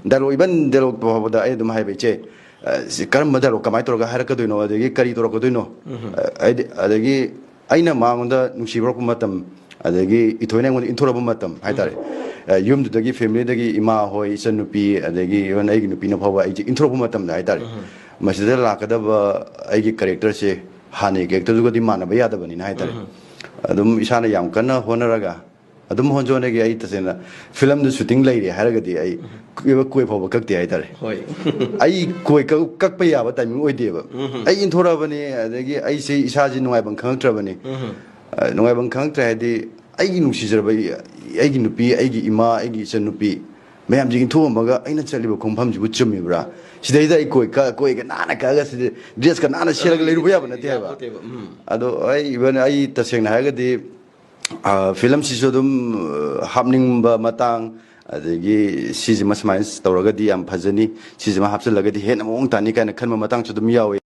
dialogue ꯏꯕꯟ dialogue ꯐꯥꯎꯕꯗ ꯑꯩ ꯑꯗꯨꯝ ꯍꯥꯏꯕ ꯏꯆꯦ ꯀꯔꯝꯕ ꯗꯥꯏꯂꯣꯛ ꯀꯃꯥꯏꯅ ꯇꯧꯔꯒ ꯍꯥꯏꯔꯛꯀꯗꯣꯏꯅꯣ ꯑꯗꯒꯤ ꯀꯔꯤ ꯇꯧꯔꯛꯀꯗꯣꯏꯅꯣ ꯑꯗꯒꯤ ꯑꯩꯅ ꯃꯉꯣꯟꯗ ꯅꯨꯡꯁꯤꯕꯔꯛꯄ ꯃꯇꯝ ꯑꯗꯒꯤ ꯏꯊꯣꯏꯅ ꯑꯩꯉꯣꯟꯗ ꯏꯟꯊꯣꯔꯛꯄ ꯃꯇꯝ ꯍꯥꯏꯇꯥꯔꯦ ꯌꯨꯝꯗꯨꯗꯒꯤ ꯐꯦꯃꯤꯂꯤꯗꯒꯤ ꯏꯃꯥ ꯍꯣꯏ ꯏꯆꯟꯅꯨꯄꯤ ꯑꯗꯒꯤ ꯏꯚꯟ ꯑꯩꯒꯤ ꯅꯨꯄꯤꯅ ꯐꯥꯎꯕ ꯑꯩꯁꯦ ꯏꯟꯊꯣꯔꯛꯄ ꯃꯇꯝꯗ ꯍꯥꯏꯇꯥꯔꯦ ꯃꯁꯤꯗ ꯂꯥꯛꯀꯗꯕ ꯑꯩꯒꯤ ꯀꯦꯔꯦꯛꯇꯔꯁꯦ ꯍꯥꯟꯅꯒꯤ ꯀꯦꯔꯦꯛꯇꯔꯗꯨꯒꯗꯤ ꯃꯥꯟꯅꯕ ꯌꯥꯗꯕꯅꯤꯅ ꯍꯥꯏꯇꯥꯔꯦ ꯑꯗꯨꯝ ꯏꯁꯥꯅ ꯌꯥꯝ ꯀꯟꯅ ꯍꯣꯠꯅꯔꯒ ꯑꯗꯨꯝ ꯍꯣꯟꯖꯣꯟꯅꯒꯤ ꯑꯩ ꯇꯁꯦꯡꯅ ꯐꯤꯂꯝꯗꯨ ꯁꯨꯇꯤꯡ ꯂꯩꯔꯦ ꯍꯥꯏꯔꯒꯗꯤ ꯑꯩ ꯀꯣꯏ ꯐꯥꯎꯕ ꯀꯛꯇꯦ ꯍꯥꯏꯇꯥꯔꯦ ꯑꯩ ꯀꯣꯏ ꯀꯛꯄ ꯌꯥꯕ ꯇꯥꯏꯃꯤꯡ ꯑꯣꯏꯗꯦꯕ ꯑꯩ ꯏꯟꯊꯣꯔꯛꯑꯕꯅꯤ ꯑꯗꯒꯤ ꯑꯩꯁꯦ ꯏꯁꯥꯁꯦ ꯅꯨꯡꯉꯥꯏꯐꯝ ꯈꯪꯉꯛꯇ꯭ꯔꯕꯅꯤ ꯅꯨꯡꯉꯥꯏꯐꯝ ꯈꯪꯉꯛꯇ꯭ꯔꯦ ꯍꯥꯏꯗꯤ ꯑꯩꯒꯤ ꯅꯨꯡꯁꯤꯖꯔꯕ ꯑꯩꯒꯤ ꯅꯨꯄꯤ ꯑꯩꯒꯤ ꯏꯃꯥ ꯑꯩꯒꯤ ꯏꯆꯟꯅꯨꯄꯤ ꯃꯌꯥꯝꯁꯤ ꯏꯟꯊꯣꯛꯑꯝꯃꯒ ꯑꯩꯅ ꯆꯠꯂꯤꯕ ꯈꯣꯡꯐꯝꯁꯤꯕꯨ ꯆꯨꯝꯃꯤꯕ꯭ꯔꯥ ꯁꯤꯗꯩꯗ ꯑꯩ ꯀꯣꯏꯒ ꯅꯥꯟꯅ ꯀꯛꯑꯒ ꯁꯤꯗ ꯗ꯭ꯔꯦꯁꯀ ꯅꯥꯟꯅ ꯁꯦꯠꯂꯒ ꯂꯩꯔꯨꯕ ꯌꯥꯕ ꯅꯠꯇꯦ ꯍꯥꯏꯕ ꯑꯗꯣ ꯑꯩ ꯏꯚꯟ ꯑꯩ ꯇꯁꯦꯡꯅ ꯍꯥꯏꯔꯒꯗꯤ ꯐꯤꯂꯝꯁꯤꯁꯨ ꯑꯗꯨꯝ ꯍꯥꯞꯅꯤꯡꯕ ꯃꯇꯥꯡ ꯑꯗꯒꯤ ꯁꯤꯁꯤꯃ ꯁꯨꯃꯥꯏꯅ ꯇꯧꯔꯒꯗꯤ ꯌꯥꯝ ꯐꯖꯅꯤ ꯁꯤꯁꯤꯃ ꯍꯥꯞꯆꯤꯜꯂꯒꯗꯤ ꯍꯦꯟꯅ ꯃꯑꯣꯡ ꯇꯥꯅꯤ ꯀꯥꯏꯅ ꯈꯟꯕ ꯃꯇꯥꯡꯁꯨ ꯑꯗꯨꯝ ꯌꯥꯎꯋꯤ